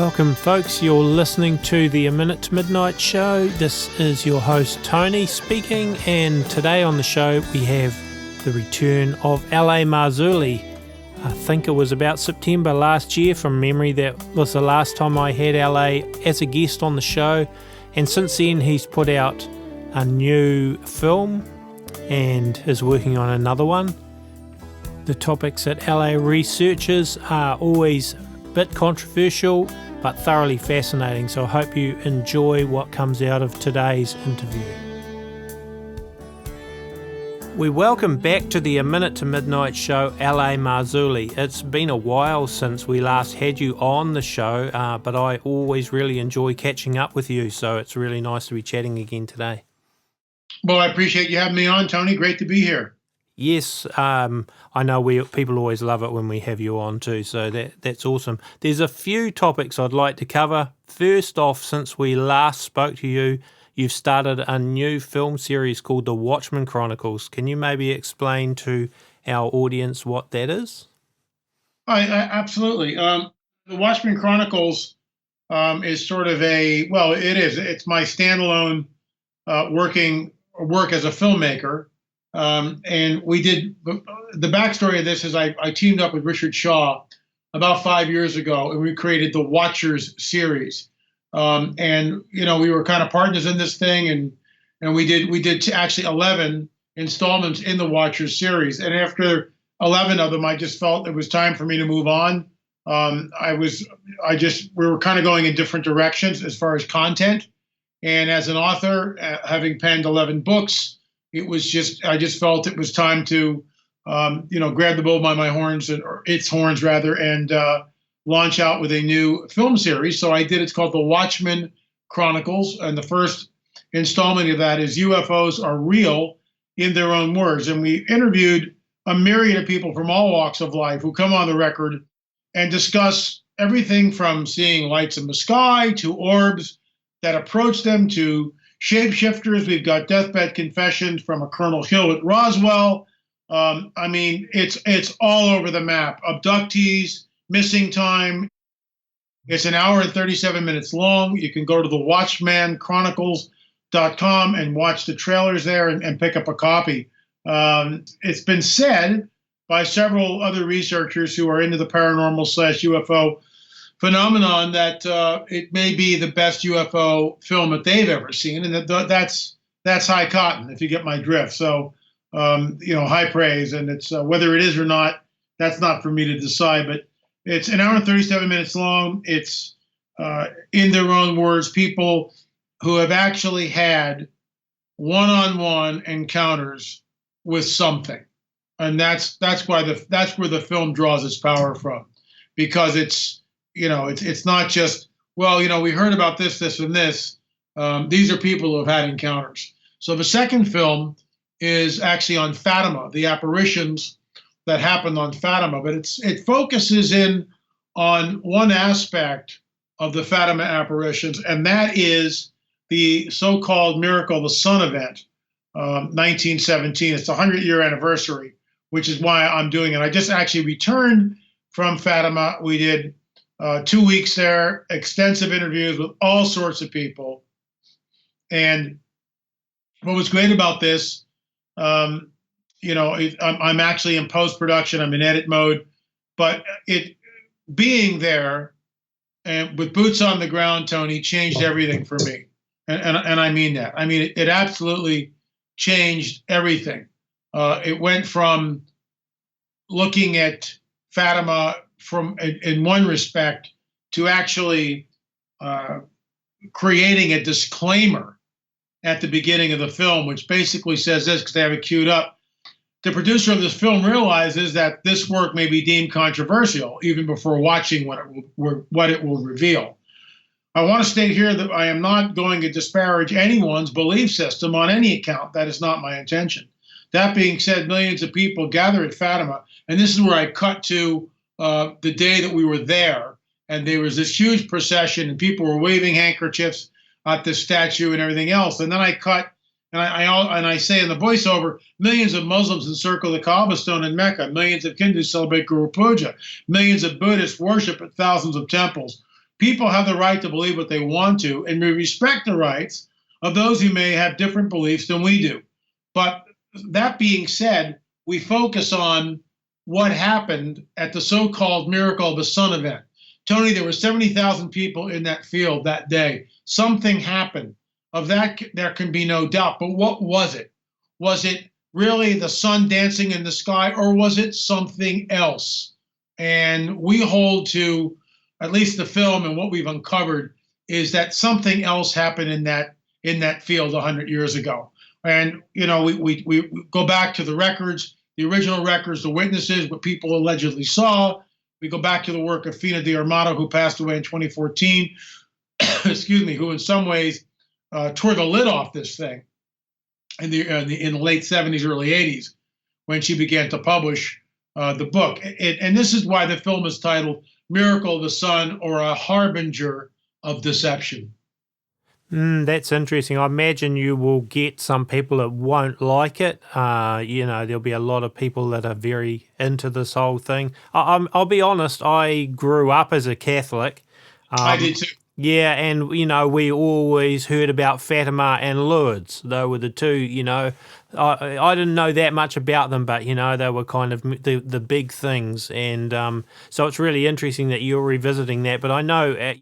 Welcome, folks. You're listening to the Minute to Midnite Show. This is your host, Tony, speaking, and today on the show we have the return of L.A.Marzulli. I think it was about September last year from memory. That was the last time I had LA as a guest on the show, and since then he's put out a new film and is working on another one. The topics that LA researches are always a bit controversial but thoroughly fascinating, so I hope you enjoy what comes out of today's interview. We welcome back to the Minute to Midnite Show L.A.Marzulli. It's been a while since we last had you on the show, but I always really enjoy catching up with you, so it's really nice to be chatting again today. Well, I appreciate you having me on, Tony. Great to be here. Yes, I know people always love it when we have you on too, so that's awesome. There's a few topics I'd like to cover. First off, since we last spoke to you, you've started a new film series called The Watchman Chronicles. Can you maybe explain to our audience what that is? Absolutely. The Watchman Chronicles is sort of it's my standalone work as a filmmaker. And we did, the backstory of this is I teamed up with Richard Shaw about 5 years ago, and we created the Watchers series. And, you know, we were kind of partners in this thing, and we did actually 11 installments in the Watchers series. And after 11 of them, I just felt it was time for me to move on. We were kind of going in different directions as far as content. And as an author, having penned 11 books, I just felt it was time to, grab the bull by my horns, or its horns rather, and launch out with a new film series. So I did. It's called The Watchman Chronicles, and the first installment of that is UFOs Are Real in Their Own Words. And we interviewed a myriad of people from all walks of life who come on the record and discuss everything from seeing lights in the sky to orbs that approach them to shapeshifters. We've got Deathbed confessions from a Colonel Hill at Roswell. It's all over the map. Abductees, missing time. It's an hour and 37 minutes long. You can go to the watchmanchronicles.com and watch the trailers there and pick up a copy. It's been said by several other researchers who are into the paranormal / UFO phenomenon that it may be the best UFO film that they've ever seen, and that's high cotton, if you get my drift. So, high praise, and it's whether it is or not, that's not for me to decide. But it's an hour and 37 minutes long. It's in their own words, people who have actually had one-on-one encounters with something, and that's where the film draws its power from, because it's not just, we heard about this, and this. These are people who have had encounters. So the second film is actually on Fatima, the apparitions that happened on Fatima, but it focuses in on one aspect of the Fatima apparitions, and that is the so-called Miracle of the Sun event, 1917. It's the 100-year anniversary, which is why I'm doing it. I just actually returned from Fatima. We did 2 weeks there, extensive interviews with all sorts of people. And what was great about this, I'm actually in post-production, I'm in edit mode, but being there and with boots on the ground, Tony, changed everything for me. And I mean that. I mean, it absolutely changed everything. It went from looking at Fatima in one respect to actually creating a disclaimer at the beginning of the film, which basically says this, because they have it queued up. The producer of this film realizes that this work may be deemed controversial even before watching what it will reveal. I want to state here that I am not going to disparage anyone's belief system on any account. That is not my intention. That being said, millions of people gather at Fatima, and this is where I cut to the day that we were there, and there was this huge procession, and people were waving handkerchiefs at the statue and everything else. And then I cut, and I say in the voiceover, millions of Muslims encircle the Kaaba stone in Mecca, millions of Hindus celebrate Guru Puja, millions of Buddhists worship at thousands of temples. people have the right to believe what they want to, and we respect the rights of those who may have different beliefs than we do. But that being said, we focus on what happened at the so-called Miracle of the Sun event. Tony, there were 70,000 people in that field that day. Something happened. Of that, there can be no doubt. But what was it? Was it really the sun dancing in the sky, or was it something else? And we hold to, at least the film and what we've uncovered, is that something else happened in that field 100 years ago. And, you know, we go back to the records, the original records, the witnesses, what people allegedly saw. We go back to the work of Fina D'Armato, who passed away in 2014, excuse me, who in some ways tore the lid off this thing in the late 70s, early 80s, when she began to publish the book. And this is why the film is titled Miracle of the Sun, or a Harbinger of Deception. That's interesting. I imagine you will get some people that won't like it. You know, there'll be a lot of people that are very into this whole thing. I'll be honest, I grew up as a Catholic. I did too. Yeah, and, you know, we always heard about Fatima and Lourdes. They were the two, you know. I didn't know that much about them, but, you know, they were kind of the big things. And so it's really interesting that you're revisiting that. But I know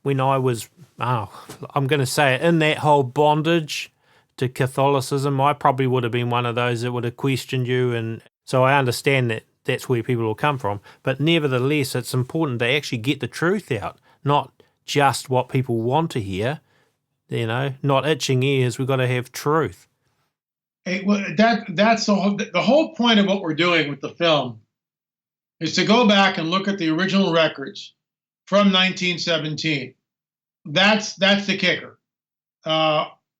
when I was, I'm going to say it, in that whole bondage to Catholicism, I probably would have been one of those that would have questioned you. And so I understand that that's where people will come from. But nevertheless, it's important to actually get the truth out, not just what people want to hear, you know, not itching ears. We've got to have truth. Hey, well, that's the whole point of what we're doing with the film is to go back and look at the original records from 1917. That's the kicker.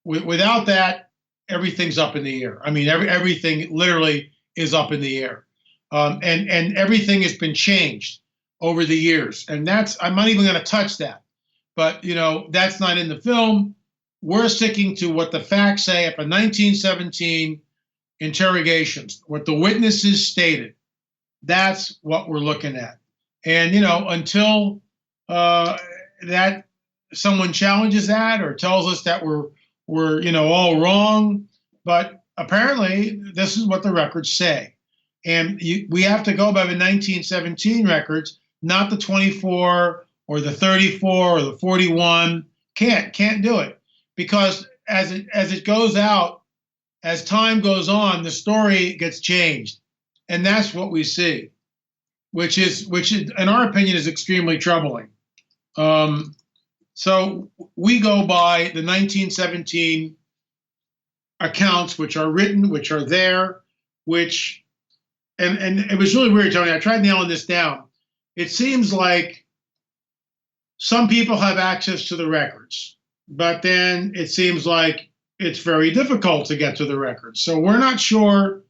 Without that, everything's up in the air. I mean, everything literally is up in the air, and everything has been changed over the years. And I'm not even going to touch that. But, you know, that's not in the film. We're sticking to what the facts say at the 1917 interrogations, what the witnesses stated. That's what we're looking at. And, you know, until that someone challenges that or tells us that we're you know, all wrong, but apparently this is what the records say. And we have to go by the 1917 records, not the 24 or the 34 or the 41. Can't do it, because as it goes out, as time goes on, the story gets changed, and that's what we see, which is in our opinion is extremely troubling. So we go by the 1917 accounts, which are written, which are there, which and it was really weird, Tony. I tried nailing this down. It seems like some people have access to the records, but then it seems like it's very difficult to get to the records. So we're not sure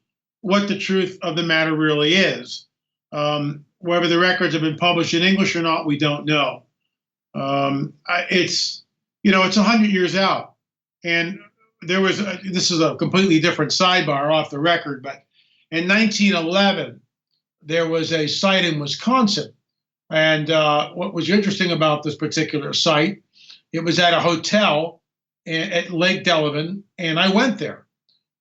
what the truth of the matter really is. Whether the records have been published in English or not, we don't know. It's 100 years out. And there was, this is a completely different sidebar off the record, but in 1911, there was a site in Wisconsin. And what was interesting about this particular site, it was at a hotel at Lake Delavan, and I went there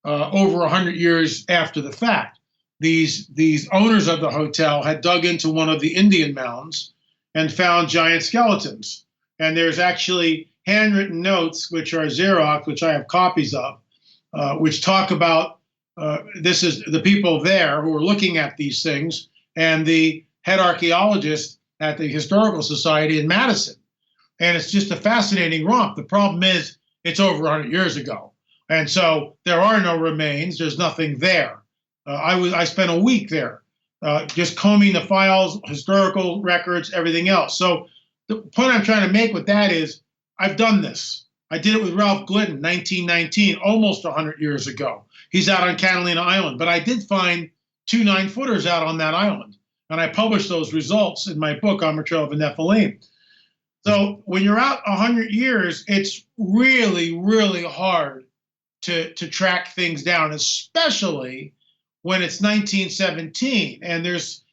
over 100 years after the fact. These owners of the hotel had dug into one of the Indian mounds and found giant skeletons. And there's actually handwritten notes, which are Xerox, which I have copies of, which talk about this is the people there who are looking at these things, and the head archaeologist at the Historical Society in Madison. And it's just a fascinating romp. The problem is it's over 100 years ago. And so there are no remains. There's nothing there. I spent a week there just combing the files, historical records, everything else. So the point I'm trying to make with that is I've done this. I did it with Ralph Glidden, 1919, almost 100 years ago. He's out on Catalina Island. But I did find 2 9-footers out on that island. And I published those results in my book, On the Trail of the Nephilim. So when you're out 100 years, it's really, really hard to track things down, especially when it's 1917. And there's,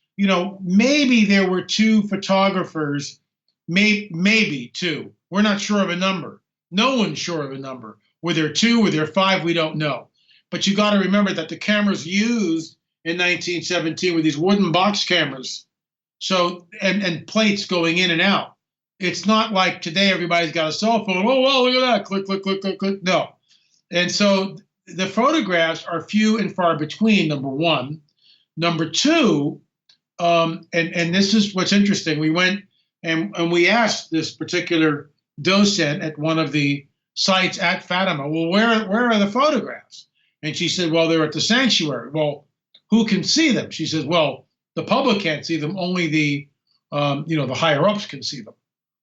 maybe there were 2 photographers maybe 2. We're not sure of a number. No one's sure of a number. Were there 2? Were there 5? We don't know. But you got to remember that the cameras used in 1917 were these wooden box cameras. So, and plates going in and out. It's not like today everybody's got a cell phone. Oh, well, look at that. Click, click, click, click, click. No. And so the photographs are few and far between, number one. Number two, and this is what's interesting. We went and we asked this particular docent at one of the sites at Fatima, well, where are the photographs? And she said, well, they're at the sanctuary. Well, who can see them? She says, well, the public can't see them. Only the higher ups can see them.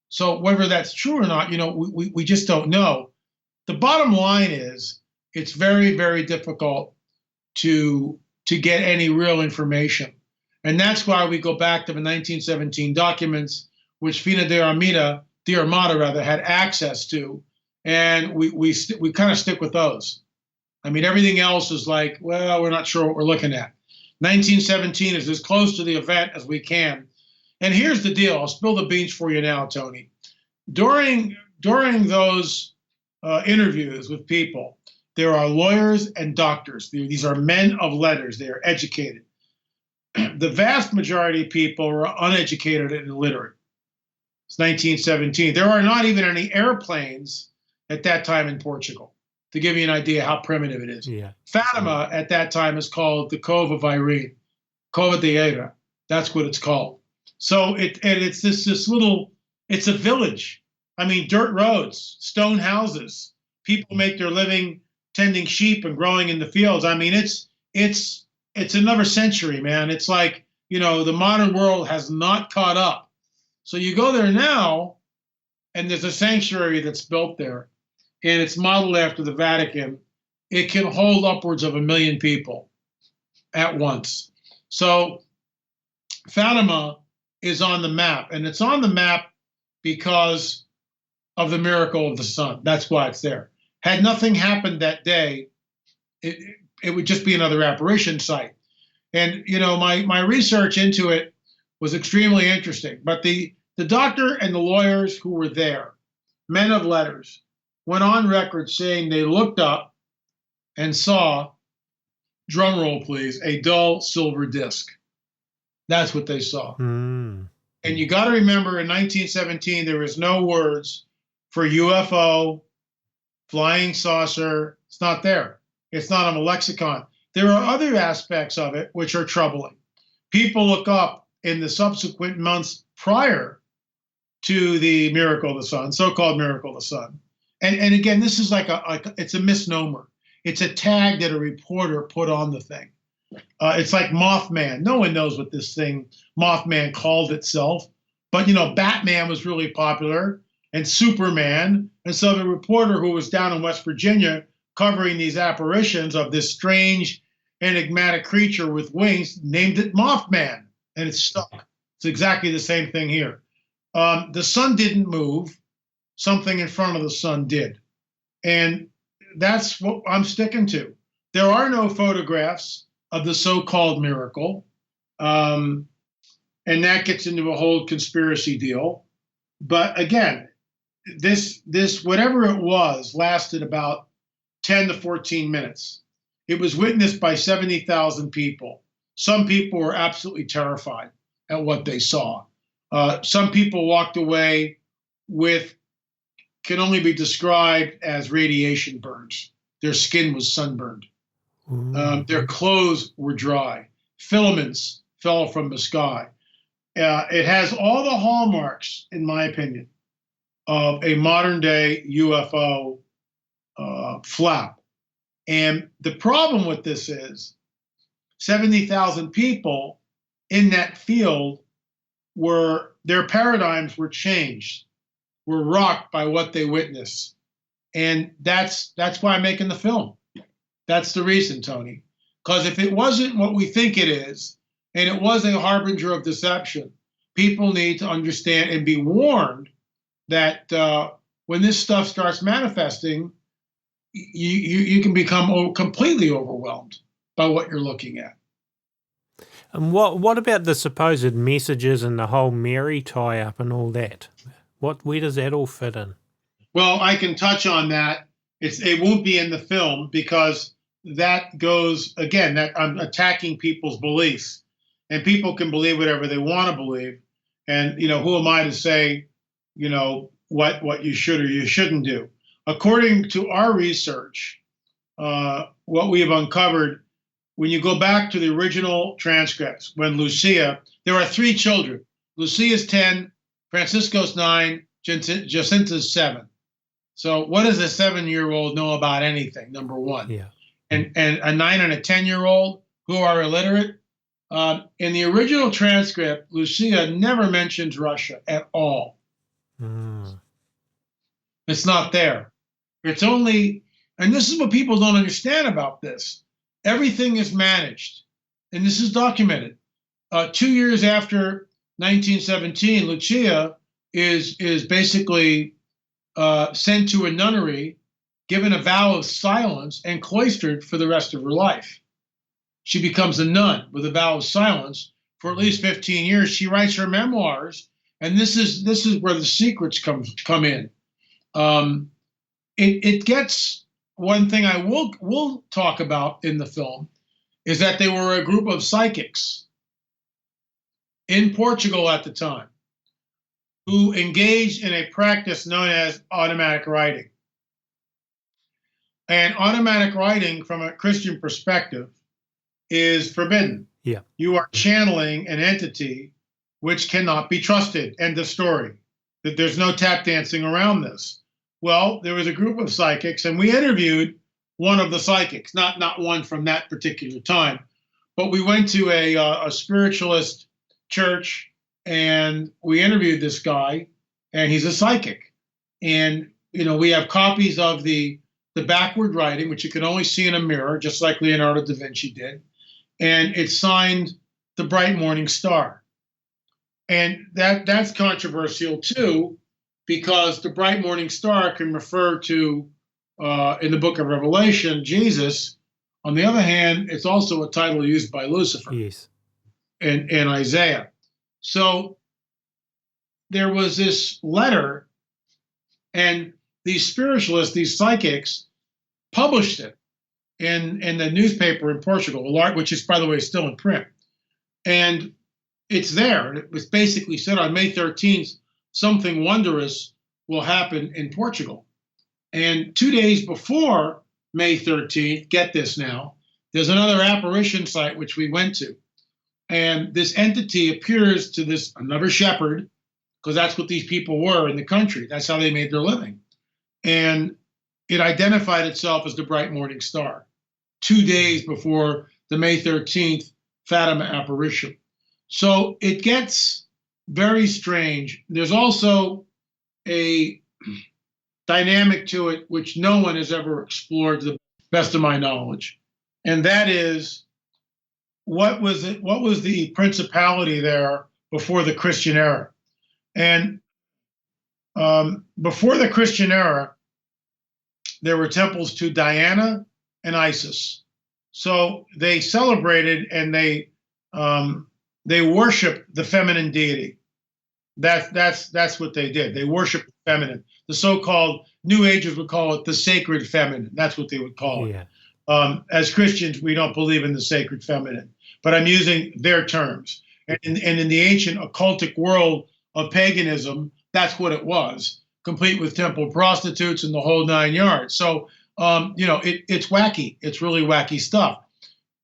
So whether that's true or not, we just don't know. The bottom line is it's very, very difficult to get any real information. And that's why we go back to the 1917 documents, which Fina de Armada had access to, and we kind of stick with those. I mean, everything else is like, well, we're not sure what we're looking at. 1917 is as close to the event as we can. And here's the deal. I'll spill the beans for you now, Tony. During those interviews with people, there are lawyers and doctors. These are men of letters. They are educated. The vast majority of people are uneducated and illiterate. It's 1917. There are not even any airplanes at that time in Portugal, to give you an idea how primitive it is. Yeah. Fatima at that time is called the Cove of Irene, Cova de Era. That's what it's called. So it's this little, it's a village. I mean, dirt roads, stone houses. People make their living tending sheep and growing in the fields. I mean, it's another century, man. It's like, the modern world has not caught up. So you go there now, and there's a sanctuary that's built there, and it's modeled after the Vatican. It can hold upwards of 1 million people at once. So Fatima is on the map, and it's on the map because of the miracle of the sun. That's why it's there. Had nothing happened that day, it would just be another apparition site. And, my research into it was extremely interesting. But the doctor and the lawyers who were there, men of letters, went on record saying they looked up and saw, drum roll please, a dull silver disc. That's what they saw. Mm. And you got to remember, in 1917, there was no words for UFO, flying saucer. It's not there. It's not on a lexicon. There are other aspects of it which are troubling. People look up in the subsequent months prior to the miracle of the sun, so-called miracle of the sun. And again, this is it's a misnomer. It's a tag that a reporter put on the thing. It's like Mothman. No one knows what this thing, Mothman, called itself. But, Batman was really popular, and Superman. And so the reporter who was down in West Virginia covering these apparitions of this strange, enigmatic creature with wings named it Mothman, and it stuck. It's exactly the same thing here. The sun didn't move. Something in front of the sun did. And that's what I'm sticking to. There are no photographs of the so-called miracle. And that gets into a whole conspiracy deal. But again, this whatever it was lasted about 10 to 14 minutes. It was witnessed by 70,000 people. Some people were absolutely terrified at what they saw. Some people walked away with, can only be described as radiation burns. Their skin was sunburned. Their clothes were dry. Filaments fell from the sky. It has all the hallmarks, in my opinion, of a modern day UFO flap. And the problem with this is 70,000 people in that field their paradigms were changed, were rocked by what they witnessed. And that's why I'm making the film. That's the reason, Tony. Because if it wasn't what we think it is, and it was a harbinger of deception, people need to understand and be warned that when this stuff starts manifesting, you can become completely overwhelmed by what you're looking at. And what about the supposed messages and the whole Mary tie-up and all that? Where does that all fit in? Well, I can touch on that. It won't be in the film because that goes, again, that I'm attacking people's beliefs. And people can believe whatever they want to believe. And, who am I to say, what you should or you shouldn't do? According to our research, what we have uncovered, when you go back to the original transcripts, when Lucia, there are 3 children. Lucia's 10, Francisco's 9, Jacinta's 7. So what does a 7-year-old know about anything, number one? Yeah. And a 9 and a 10-year-old who are illiterate? In the original transcript, Lucia never mentions Russia at all. It's not there. It's only, and this is what people don't understand about this. Everything is managed, and this is documented. 2 years after 1917, Lucia is basically sent to a nunnery, given a vow of silence, and cloistered for the rest of her life. She becomes a nun with a vow of silence for at least 15 years. She writes her memoirs, and this is where the secrets come in. It gets, one thing I will talk about in the film is that they were a group of psychics in Portugal at the time who engaged in a practice known as automatic writing. And automatic writing, from a Christian perspective, is forbidden. Yeah. You are channeling an entity which cannot be trusted. End of story. That there's no tap dancing around this. Well, there was a group of psychics, and we interviewed one of the psychics, not one from that particular time, but we went to a spiritualist church, and we interviewed this guy, and he's a psychic. And, we have copies of the backward writing, which you can only see in a mirror, just like Leonardo da Vinci did. And it's signed the Bright Morning Star. And that's controversial too, because the bright morning star can refer to, in the book of Revelation, Jesus. On the other hand, it's also a title used by Lucifer. Yes. And Isaiah. So there was this letter, and these spiritualists, these psychics, published it in the newspaper in Portugal, which is, by the way, still in print. And it's there. And it was basically said on May 13th, something wondrous will happen in Portugal. And 2 days before May 13th, get this now, there's another apparition site which we went to. And this entity appears to another shepherd, because that's what these people were in the country. That's how they made their living. And it identified itself as the Bright Morning Star 2 days before the May 13th Fatima apparition. So it gets very strange. There's also a dynamic to it which no one has ever explored, to the best of my knowledge. And that is, what was the principality there before the Christian era? And before the Christian era, there were temples to Diana and Isis. So they celebrated and they worshiped the feminine deity. That's what they did. They worshiped the feminine. The so-called New Agers would call it the sacred feminine. That's what they would call it. Yeah. As Christians, we don't believe in the sacred feminine, but I'm using their terms. And in the ancient occultic world of paganism, that's what it was, complete with temple prostitutes and the whole 9 yards. So, it's wacky. It's really wacky stuff.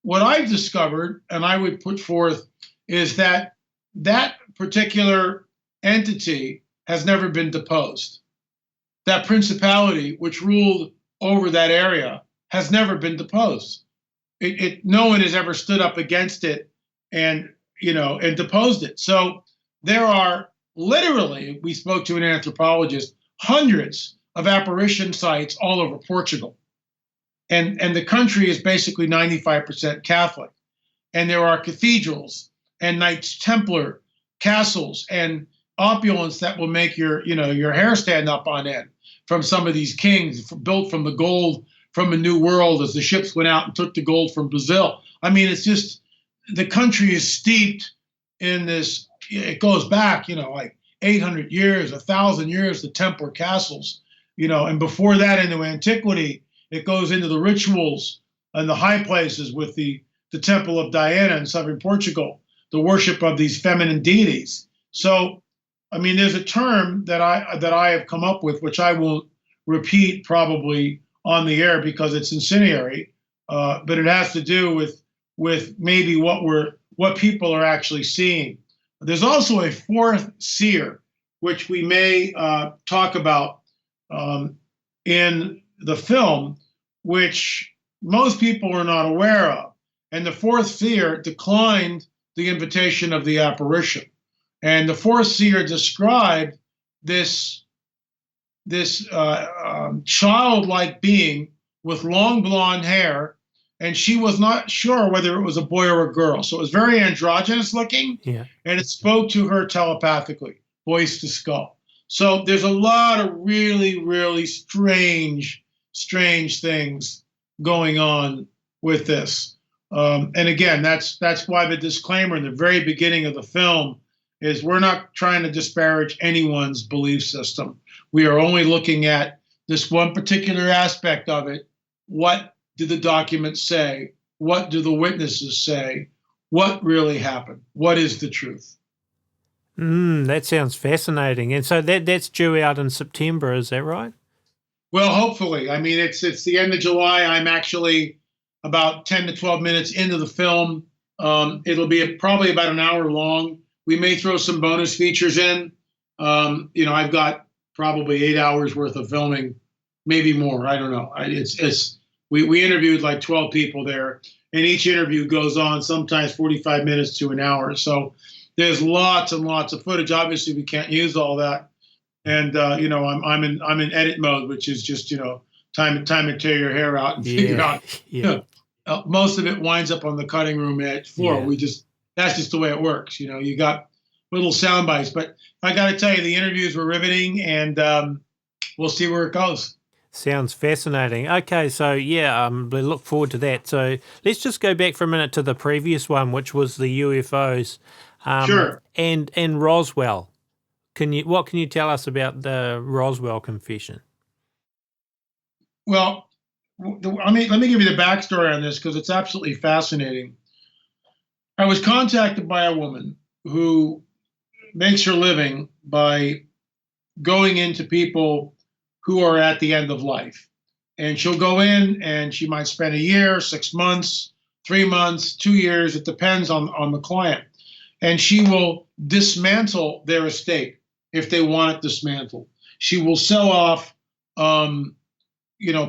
What I've discovered, and I would put forth, is that particular entity has never been deposed. That principality which ruled over that area has never been deposed. No one has ever stood up against it and deposed it. So there are literally, we spoke to an anthropologist, hundreds of apparition sites all over Portugal. And the country is basically 95% Catholic. And there are cathedrals and Knights Templar castles and opulence that will make your hair stand up on end from some of these kings, built from the gold from a New World as the ships went out and took the gold from Brazil. I mean, it's just the country is steeped in this. It goes back, like 800 years, 1,000 years, the Templar castles, and before that into antiquity, it goes into the rituals and the high places with the Temple of Diana in southern Portugal, the worship of these feminine deities. So, I mean, there's a term that I have come up with, which I will repeat probably on the air because it's incendiary, but it has to do with maybe what people are actually seeing. There's also a fourth seer, which we may talk about in the film, which most people are not aware of. And the fourth seer declined the invitation of the apparition. And the fourth seer described this childlike being with long blonde hair, and she was not sure whether it was a boy or a girl. So it was very androgynous looking, Yeah. and it spoke to her telepathically, voice to skull. So there's a lot of really, really strange things going on with this. And again, that's why the disclaimer in the very beginning of the film is we're not trying to disparage anyone's belief system. We are only looking at this one particular aspect of it. What do the documents say? What do the witnesses say? What really happened? What is the truth? That sounds fascinating. And so that's due out in September, is that right? Well, hopefully. I mean, it's the end of July. I'm actually about 10 to 12 minutes into the film. It'll be probably about an hour long. We may throw some bonus features in. I've got probably 8 hours worth of filming, maybe more. I don't know. We interviewed like 12 people there, and each interview goes on sometimes 45 minutes to an hour. So there's lots and lots of footage. Obviously, we can't use all that. And I'm in edit mode, which is just time to tear your hair out and figure out. Yeah. Most of it winds up on the cutting room floor. Yeah. That's just the way it works. You got little sound bites, but I got to tell you, the interviews were riveting, and we'll see where it goes. Sounds fascinating. Okay, so we look forward to that. So let's just go back for a minute to the previous one, which was the UFOs. Sure. And Roswell. What can you tell us about the Roswell confession? Well, let me give you the backstory on this because it's absolutely fascinating. I was contacted by a woman who makes her living by going into people who are at the end of life. And she'll go in and she might spend a year, 6 months, 3 months, 2 years. It depends on the client. And she will dismantle their estate if they want it dismantled. She will sell off,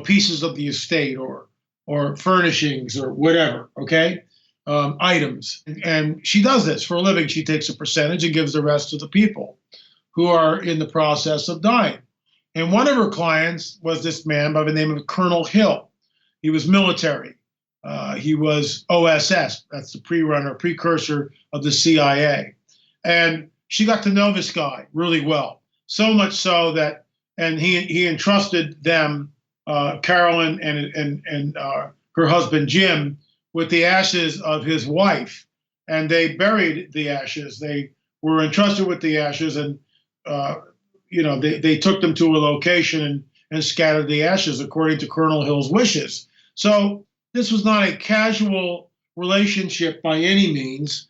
pieces of the estate or furnishings or whatever, okay? Items. And she does this for a living. She takes a percentage and gives the rest to the people who are in the process of dying. And one of her clients was this man by the name of Colonel Hill. He was military. He was OSS. That's the precursor of the CIA. And she got to know this guy really well. So much so that, and he entrusted them, Carolyn and her husband Jim, with the ashes of his wife. And they buried the ashes. They were entrusted with the ashes, and they took them to a location and scattered the ashes according to Colonel Hill's wishes. So this was not a casual relationship by any means.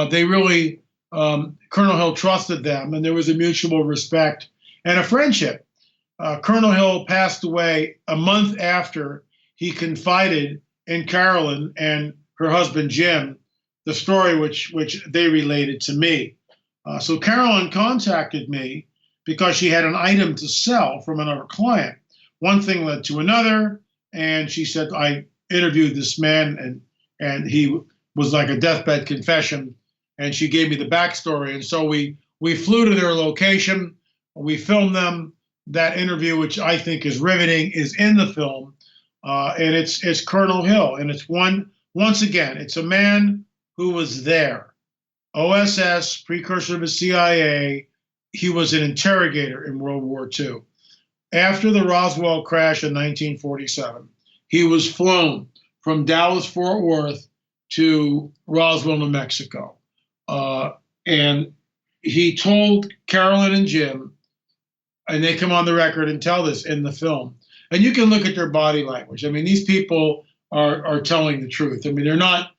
They really, Colonel Hill trusted them, and there was a mutual respect and a friendship. Colonel Hill passed away a month after he confided in Carolyn and her husband Jim the story which they related to me. So Carolyn contacted me because she had an item to sell from another client. One thing led to another, and she said, I interviewed this man, and he was like a deathbed confession, and she gave me the backstory. And so we flew to their location, we filmed them. That interview, which I think is riveting, is in the film, and it's Colonel Hill, and it's once again, it's a man who was there. OSS, precursor of the CIA. He was an interrogator in World War II. After the Roswell crash in 1947, he was flown from Dallas-Fort Worth to Roswell, New Mexico. And he told Carolyn and Jim, and they come on the record and tell this in the film. And you can look at their body language. I mean, these people are telling the truth. I mean, they're not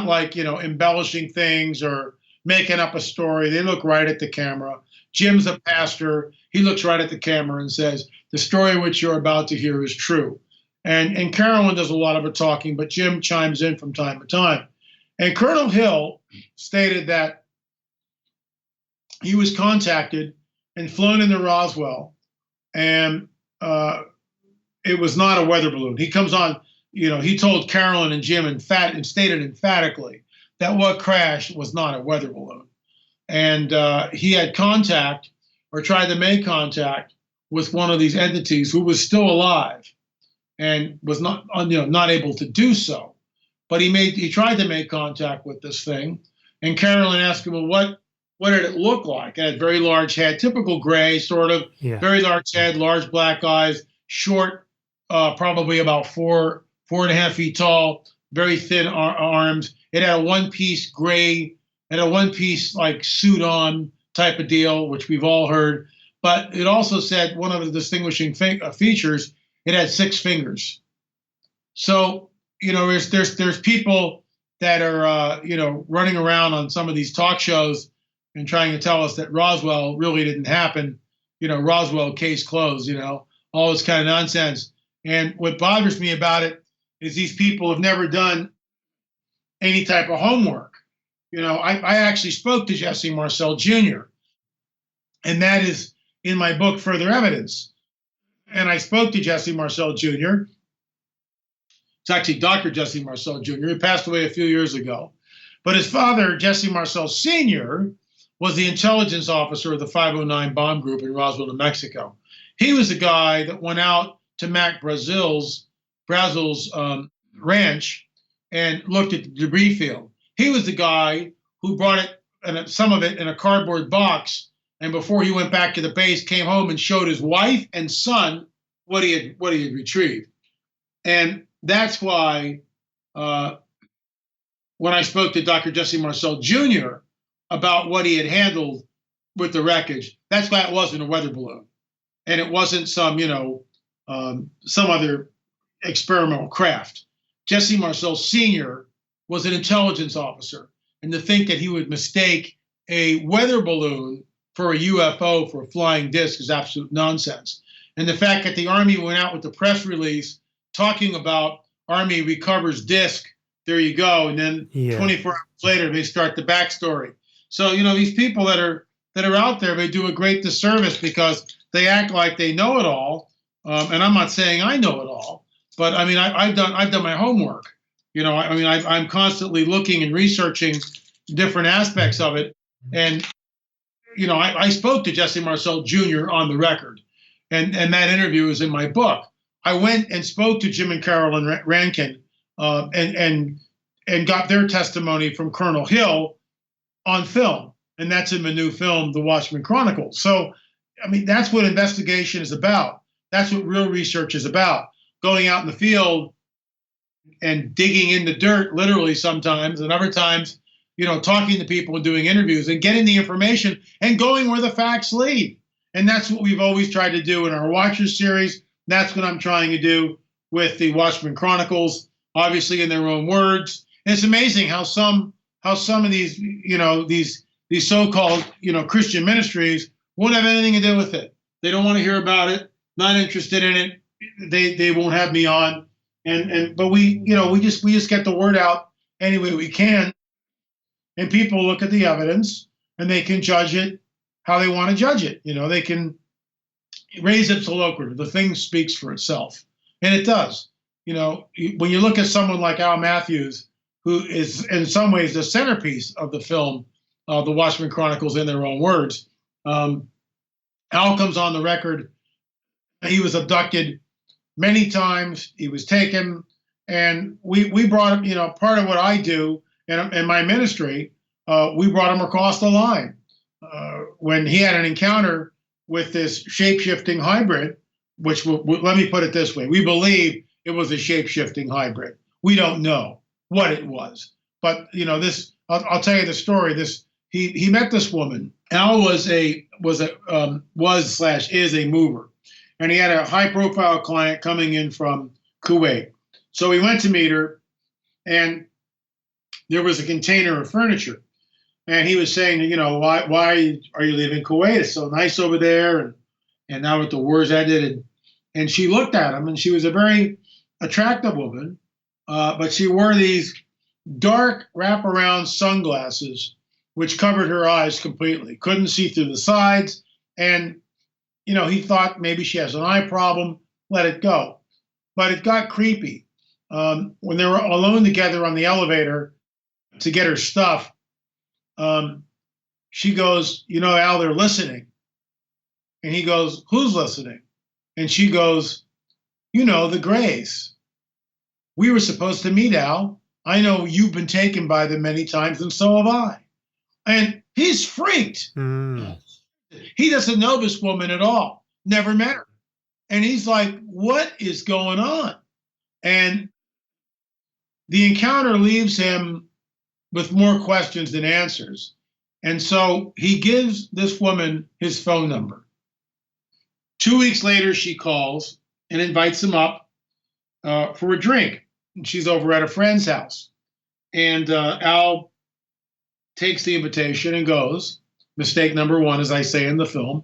like, embellishing things or making up a story. They look right at the camera. Jim's a pastor. He looks right at the camera and says, the story which you're about to hear is true. And Carolyn does a lot of the talking, but Jim chimes in from time to time. And Colonel Hill stated that he was contacted and flown into Roswell, and it was not a weather balloon. He comes on, he told Carolyn and Jim and stated emphatically that what crashed was not a weather balloon. And he had contact, or tried to make contact, with one of these entities who was still alive and was not able to do so. But he tried to make contact with this thing, and Carolyn asked him, well, what did it look like? It had very large head, typical gray, sort of, very large head, large black eyes, short, probably about 4.5 feet tall, very thin arms. It had a one-piece gray, and a one-piece like suit on type of deal, which we've all heard. But it also said one of the distinguishing features, it had 6 fingers. So, there's people that are, running around on some of these talk shows and trying to tell us that Roswell really didn't happen. Roswell case closed, all this kind of nonsense. And what bothers me about it is these people have never done any type of homework. I actually spoke to Jesse Marcel Jr., and that is in my book, Further Evidence. And I spoke to Jesse Marcel Jr. It's actually Dr. Jesse Marcel Jr., who passed away a few years ago. But his father, Jesse Marcel Sr., was the intelligence officer of the 509 bomb group in Roswell, New Mexico. He was the guy that went out to Mac Brazil's ranch and looked at the debris field. He was the guy who brought it, and some of it, in a cardboard box, and before he went back to the base, came home and showed his wife and son what he had retrieved. And that's why when I spoke to Dr. Jesse Marcel Jr. about what he had handled with the wreckage, that's why it wasn't a weather balloon. And it wasn't some other experimental craft. Jesse Marcel Sr. was an intelligence officer. And to think that he would mistake a weather balloon for a UFO, for a flying disc, is absolute nonsense. And the fact that the Army went out with the press release talking about Army recovers disc, there you go. And then 24 hours later, they start the backstory. So, these people that are out there, they do a great disservice because they act like they know it all. And I'm not saying I know it all, but I mean, I've done my homework. I'm constantly looking and researching different aspects of it. And, I spoke to Jesse Marcel Jr. on the record, and that interview is in my book. I went and spoke to Jim and Carolyn Rankin and got their testimony from Colonel Hill on film. And that's in the new film, The Watchman Chronicles. So, I mean, that's what investigation is about. That's what real research is about. Going out in the field and digging in the dirt, literally sometimes, and other times, talking to people and doing interviews and getting the information and going where the facts lead. And that's what we've always tried to do in our Watchers series. That's what I'm trying to do with the Watchman Chronicles, obviously in their own words. And it's amazing how some of these, these so-called, Christian ministries won't have anything to do with it. They don't want to hear about it, not interested in it. They won't have me on. But we just get the word out any way we can. And people look at the evidence and they can judge it how they want to judge it. They can raise ipsa loquitur. The thing speaks for itself. And it does. When you look at someone like Al Matthews, who is in some ways the centerpiece of the film, The Watchman Chronicles, in their own words, Al comes on the record. He was abducted many times. He was taken. And we brought him, part of what I do in my ministry, we brought him across the line. When he had an encounter with this shape-shifting hybrid, which let me put it this way. We believe it was a shape-shifting hybrid. We don't know what it was. But this I'll tell you the story. He met this woman. Al was slash is a mover, and he had a high profile client coming in from Kuwait. So he went to meet her, and there was a container of furniture, and he was saying, why are you leaving Kuwait? It's so nice over there, and now with the wars ended, and she looked at him, and she was a very attractive woman, but she wore these dark wraparound sunglasses which covered her eyes completely. Couldn't see through the sides. And, he thought maybe she has an eye problem, let it go. But it got creepy. When they were alone together on the elevator to get her stuff, she goes, Al, they're listening. And he goes, who's listening? And she goes, the Greys. We were supposed to meet, Al. I know you've been taken by them many times, and so have I. And he's freaked. Mm. He doesn't know this woman at all, never met her. And he's like, what is going on? And the encounter leaves him with more questions than answers. And so he gives this woman his phone number. 2 weeks later, she calls and invites him up for a drink. And she's over at a friend's house. And Al takes the invitation and goes. Mistake number one, as I say in the film.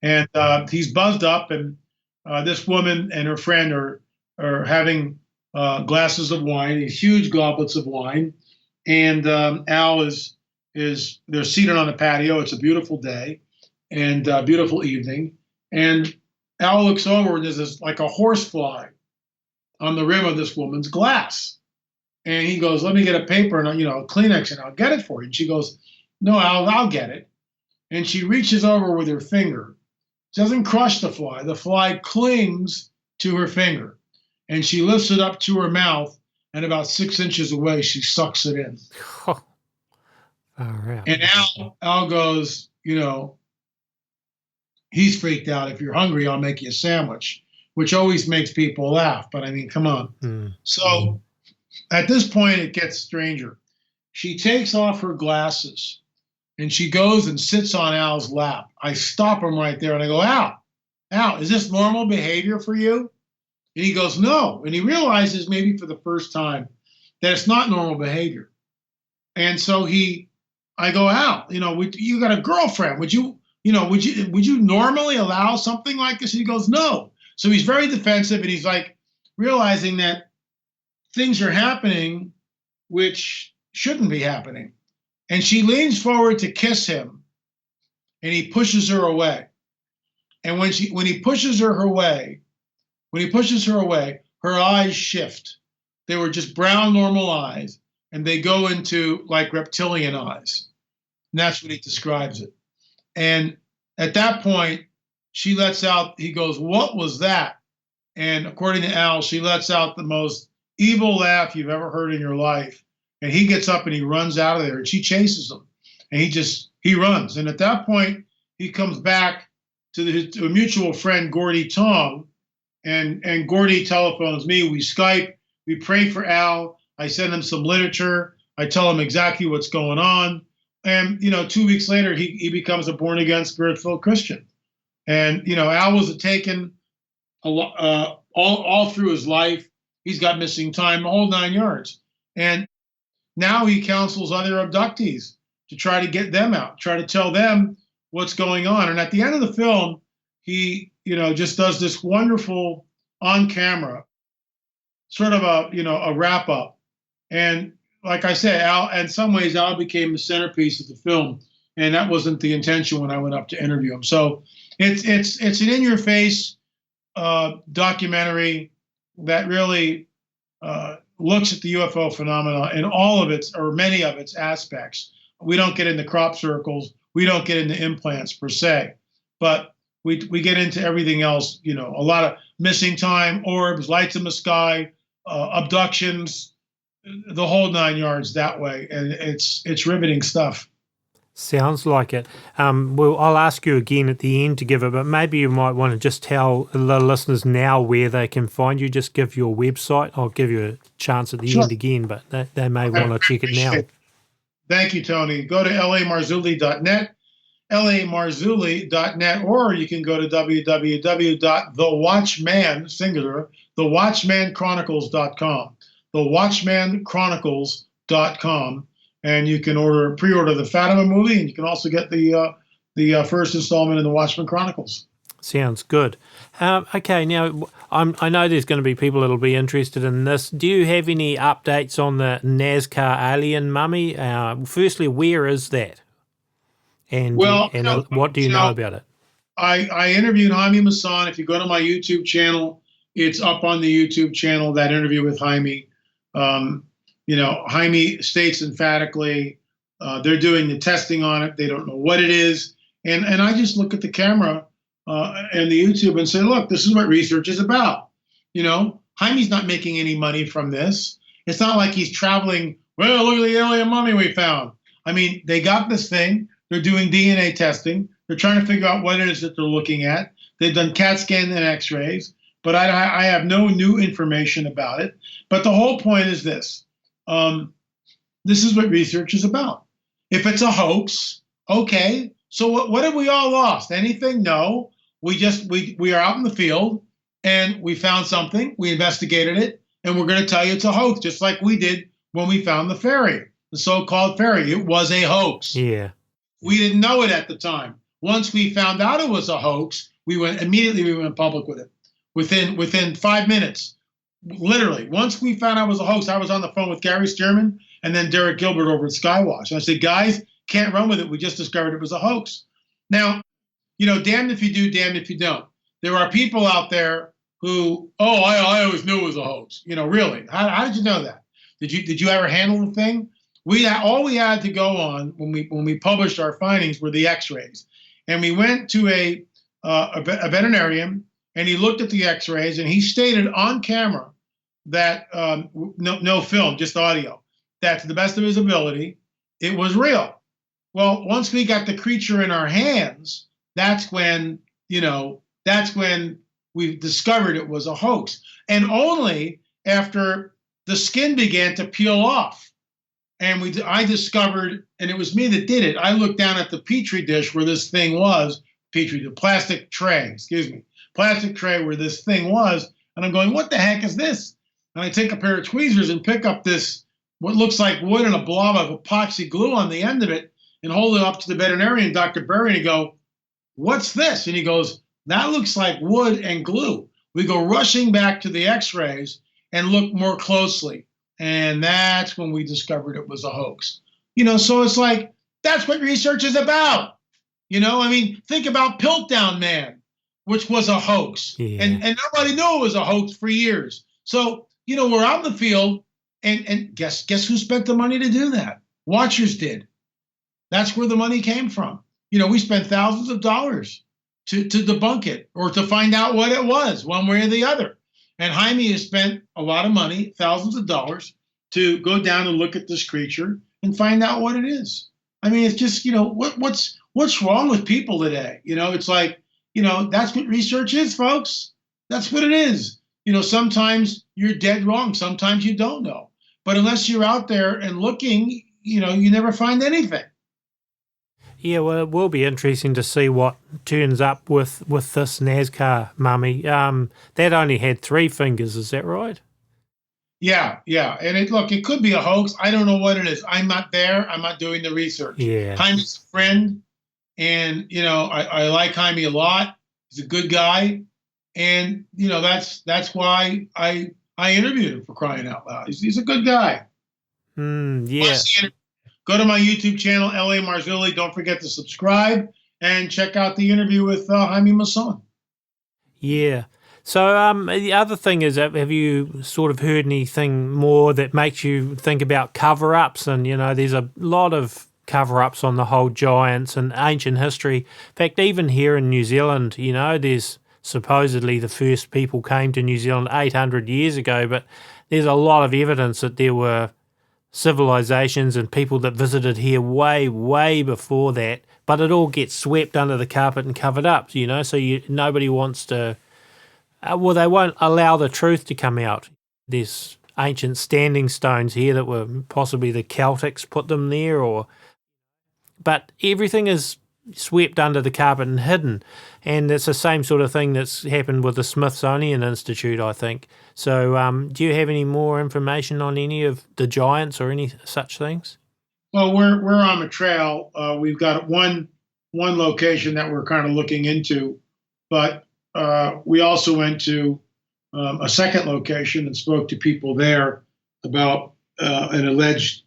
And he's buzzed up, and this woman and her friend are having glasses of wine, these huge goblets of wine. And Al they're seated on a patio. It's a beautiful day and beautiful evening. And Al looks over, and there's this like a horsefly on the rim of this woman's glass. And he goes, let me get a paper and a Kleenex, and I'll get it for you. And she goes, no, I'll get it. And she reaches over with her finger. She doesn't crush the fly. The fly clings to her finger. And she lifts it up to her mouth, and about 6 inches away, she sucks it in. Oh. All right. And Al goes, he's freaked out. If you're hungry, I'll make you a sandwich, which always makes people laugh. But I mean, come on. Mm. So at this point, it gets stranger. She takes off her glasses, and she goes and sits on Al's lap. I stop him right there, and I go, Al, is this normal behavior for you? And he goes, no. And he realizes maybe for the first time that it's not normal behavior. And so I go, Al, you got a girlfriend. Would you normally allow something like this? And he goes, no. So he's very defensive, and he's like realizing that things are happening which shouldn't be happening. And she leans forward to kiss him, and he pushes her away. And when he pushes her away, her eyes shift. They were just brown, normal eyes, and they go into like reptilian eyes. And that's what he describes it. And at that point, she lets out, he goes, what was that? And according to Al, she lets out the most evil laugh you've ever heard in your life. And he gets up and he runs out of there, and she chases him. And he runs. And at that point, he comes back to a mutual friend, Gordy Tong. And Gordy telephones me. We Skype. We pray for Al. I send him some literature. I tell him exactly what's going on. And, 2 weeks later, he becomes a born-again, spirit-filled Christian. And, Al was taken all through his life. He's got missing time, the whole 9 yards. And now he counsels other abductees to try to get them out, try to tell them what's going on. And at the end of the film, he, just does this wonderful on-camera sort of a wrap-up. And like I said, Al, in some ways, Al became the centerpiece of the film, and that wasn't the intention when I went up to interview him. So it's an in-your-face documentary that really looks at the UFO phenomena in all of its, or many of its aspects. We don't get into crop circles. We don't get into implants per se, but we get into everything else, a lot of missing time, orbs, lights in the sky, abductions, the whole 9 yards that way. And it's riveting stuff. Sounds like it. Well, I'll ask you again at the end to give it, but maybe you might want to just tell the listeners now where they can find you. Just give your website. I'll give you a chance at the end again, but they may want to check it now. Thank you, Tony. Go to L.A.Marzulli.net, L.A.Marzulli.net, or you can go to www.thewatchman, singular, thewatchmanchronicles.com, thewatchmanchronicles.com. And you can pre-order the Fatima movie, and you can also get the first installment in the Watchman Chronicles. Sounds good. Okay, now I know there's going to be people that'll be interested in this. Do you have any updates on the Nasca alien mummy? Firstly, where is that? And what do you know about it? I interviewed Jaime Maussan. If you go to my YouTube channel, it's up on the YouTube channel, that interview with Jaime. Jaime states emphatically they're doing the testing on it. They don't know what it is. And I just look at the camera and the YouTube and say, look, this is what research is about. Jaime's not making any money from this. It's not like he's traveling, well, look at the alien mummy we found. I mean, they got this thing. They're doing DNA testing. They're trying to figure out what it is that they're looking at. They've done CAT scan and x-rays, but I have no new information about it. But the whole point is this. This is what research is about. If it's a hoax, okay. So what have we all lost? Anything? No. We are out in the field and we found something. We investigated it, and we're going to tell you it's a hoax, just like we did when we found the ferry, the so-called ferry. It was a hoax. Yeah. We didn't know it at the time. Once we found out it was a hoax, we went public with it within 5 minutes. Literally, once we found out it was a hoax, I was on the phone with Gary Stearman and then Derek Gilbert over at Skywatch. And I said, guys, can't run with it. We just discovered it was a hoax. Now, damned if you do, damned if you don't. There are people out there who, I always knew it was a hoax. Really? How did you know that? Did you ever handle the thing? All we had to go on when we published our findings were the X-rays, and we went to a veterinarian, and he looked at the X-rays, and he stated on camera that no film, just audio, that to the best of his ability, it was real. Well, once we got the creature in our hands, that's when we discovered it was a hoax, and only after the skin began to peel off. And I discovered, and it was me that did it. I looked down at the petri dish where this thing was, plastic tray where this thing was, and I'm going, what the heck is this? And I take a pair of tweezers and pick up this, what looks like wood and a blob of epoxy glue on the end of it, and hold it up to the veterinarian, Dr. Berry, and go, what's this? And he goes, that looks like wood and glue. We go rushing back to the X-rays and look more closely. And that's when we discovered it was a hoax. So it's like, that's what research is about. Think about Piltdown Man, which was a hoax. Yeah. And nobody knew it was a hoax for years. So, we're out in the field, and guess who spent the money to do that? Watchers did. That's where the money came from. We spent thousands of dollars to debunk it or to find out what it was, one way or the other. And Jaime has spent a lot of money, thousands of dollars, to go down and look at this creature and find out what it is. I mean, it's just, what's wrong with people today? It's like, that's what research is, folks. That's what it is. Sometimes you're dead wrong. Sometimes you don't know. But unless you're out there and looking, you never find anything. Yeah, well, it will be interesting to see what turns up with this Nasca mummy. That only had 3 fingers, is that right? Yeah. And it could be a hoax. I don't know what it is. I'm not there. I'm not doing the research. Yeah. Jaime's a friend, and, I like Jaime a lot. He's a good guy. And, that's why I interviewed him, for crying out loud. He's a good guy. Yeah. Go to my YouTube channel, L.A.Marzulli. Don't forget to subscribe and check out the interview with Jaime Maussan. Yeah. So the other thing is, have you sort of heard anything more that makes you think about cover-ups? And, there's a lot of cover-ups on the whole giants and ancient history. In fact, even here in New Zealand, there's supposedly the first people came to New Zealand 800 years ago, but there's a lot of evidence that there were civilizations and people that visited here way, way before that, but it all gets swept under the carpet and covered up, so nobody wants to, they won't allow the truth to come out. There's ancient standing stones here that were possibly the Celtics put them there, but everything is swept under the carpet and hidden. And it's the same sort of thing that's happened with the Smithsonian Institute, I think. So do you have any more information on any of the giants or any such things? Well, we're on the trail. We've got one location that we're kind of looking into, but we also went to a second location and spoke to people there about an alleged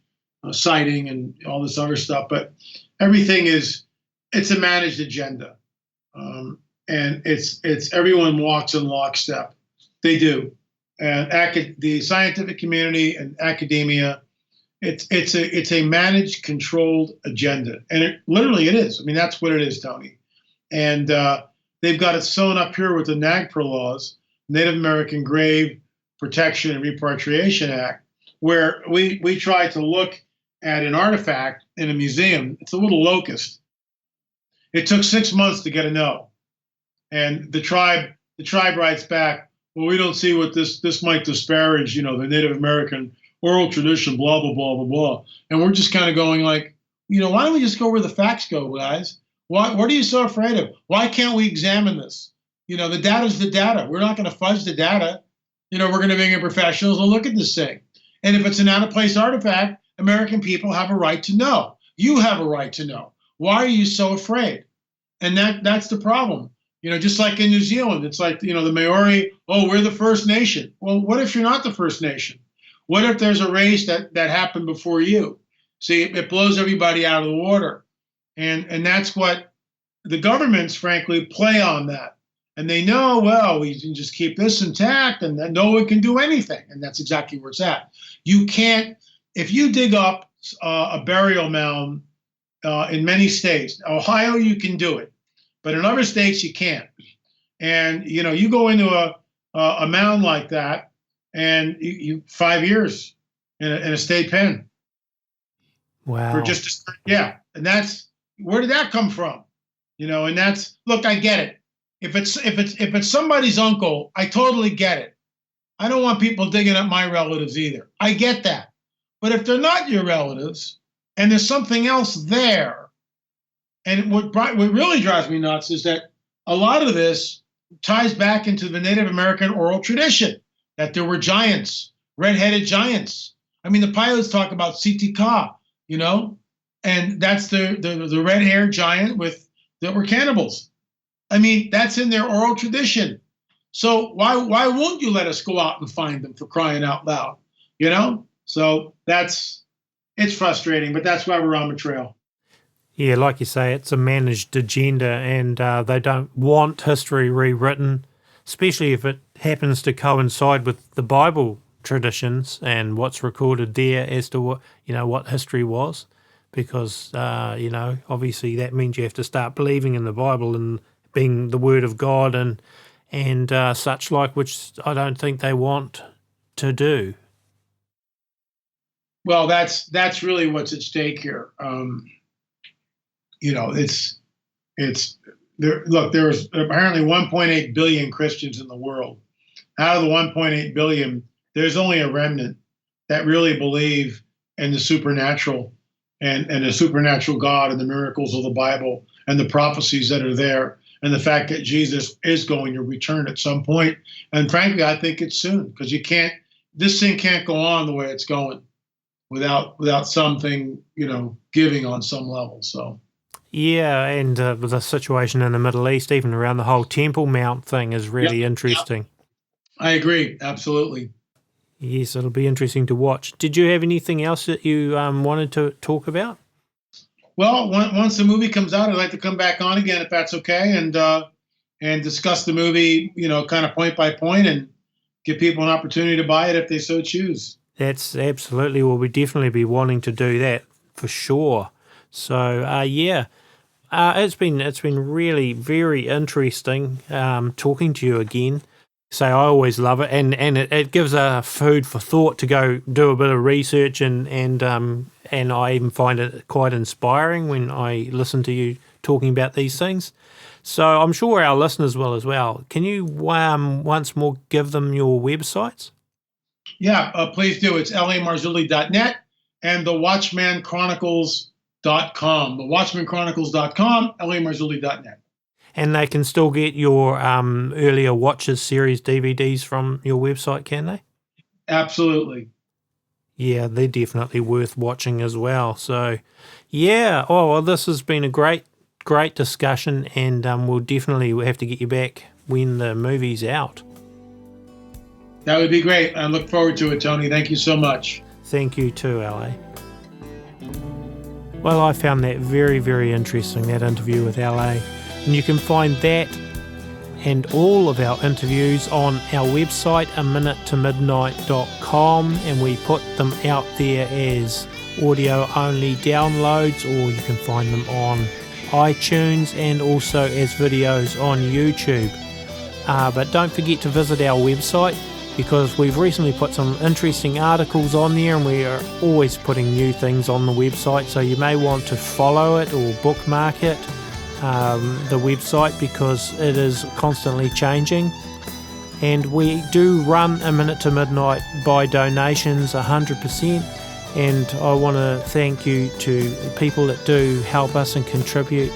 sighting and all this other stuff. But everything it's a managed agenda, and it's everyone walks in lockstep. They do, and the scientific community and academia. It's a managed, controlled agenda, and it is. I mean, that's what it is, Tony. And they've got it sewn up here with the NAGPRA laws, Native American Grave Protection and Repatriation Act, where we try to look at an artifact in a museum. It's a little locust. It took 6 months to get a no, and the tribe writes back, well, we don't see what this might disparage, the Native American oral tradition, blah, blah, blah, blah, blah. And we're just kind of going like, why don't we just go where the facts go, guys? What are you so afraid of? Why can't we examine this? The data's the data. We're not going to fudge the data. We're going to bring in professionals to look at this thing. And if it's an out-of-place artifact, American people have a right to know. You have a right to know. Why are you so afraid? And that's the problem. Just like in New Zealand, it's like, the Maori, oh, we're the First Nation. Well, what if you're not the First Nation? What if there's a race that happened before you? See, it blows everybody out of the water. And that's what the governments, frankly, play on that. And they know, well, we can just keep this intact and then no one can do anything. And that's exactly where it's at. You can't, if you dig up a burial mound in many states, Ohio, you can do it. But in other states, you can't. And, you go into a mound like that, and you 5 years in a state pen. Wow. For and that's where did that come from? And that's, look, I get it. If it's somebody's uncle, I totally get it. I don't want people digging up my relatives either. I get that. But if they're not your relatives and there's something else there, and what really drives me nuts is that a lot of this ties back into the Native American oral tradition, that there were giants, red-headed giants. I mean, the pilots talk about Sitika, and that's the red-haired giant that were cannibals. I mean, that's in their oral tradition. So why won't you let us go out and find them, for crying out loud? So it's frustrating, but that's why we're on the trail. Yeah, like you say, it's a managed agenda, and they don't want history rewritten, especially if it happens to coincide with the Bible traditions and what's recorded there as to what history was, because obviously that means you have to start believing in the Bible and being the Word of God and such like, which I don't think they want to do. Well, that's really what's at stake here. It's there. Look, there's apparently 1.8 billion Christians in the world. Out of the 1.8 billion, there's only a remnant that really believe in the supernatural and the supernatural God and the miracles of the Bible and the prophecies that are there and the fact that Jesus is going to return at some point. And frankly, I think it's soon, because this thing can't go on the way it's going without something, giving on some level. So. Yeah, and with the situation in the Middle East, even around the whole Temple Mount thing is really interesting. I agree, absolutely. Yes, it'll be interesting to watch. Did you have anything else that you wanted to talk about? Well, once the movie comes out, I'd like to come back on again, if that's okay, and discuss the movie, kind of point by point, and give people an opportunity to buy it if they so choose. That's absolutely, well, we definitely be wanting to do that for sure. So, it's been really very interesting talking to you again. So I always love it, and it gives a food for thought to go do a bit of research, and I even find it quite inspiring when I listen to you talking about these things. So I'm sure our listeners will as well. Can you once more give them your websites? Yeah, please do. It's L.A.Marzulli.net and the WatchmanChronicles.com. The WatchmanChronicles.com, L.A.Marzulli.net. And they can still get your earlier Watchers series DVDs from your website, can they? Absolutely. Yeah, they're definitely worth watching as well. So, yeah. Oh, well, this has been a great discussion, and we'll definitely have to get you back when the movie's out. That would be great. I look forward to it, Tony. Thank you so much. Thank you too, LA. Well, I found that very, very interesting, that interview with LA. And you can find that and all of our interviews on our website, aminutetomidnite.com, and we put them out there as audio-only downloads, or you can find them on iTunes and also as videos on YouTube. But don't forget to visit our website, because we've recently put some interesting articles on there, and we are always putting new things on the website, so you may want to follow it or bookmark it, the website, because it is constantly changing. And we do run A Minute to Midnight by donations 100%, and I want to thank you to people that do help us and contribute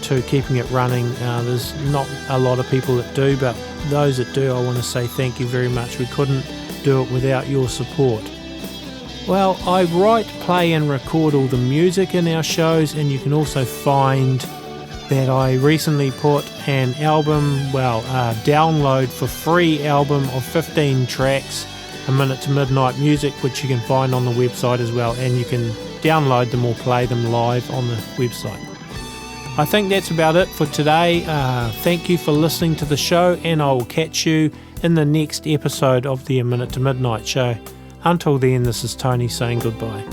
to keeping it running. There's not a lot of people that do, but those that do, I want to say thank you very much. We couldn't do it without your support. Well, I write, play and record all the music in our shows, and you can also find that I recently put an album, download for free album of 15 tracks, A Minute to Midnight music, which you can find on the website as well, and you can download them or play them live on the website. I think that's about it for today. Thank you for listening to the show, and I will catch you in the next episode of the A Minute to Midnight Show. Until then, this is Tony saying goodbye.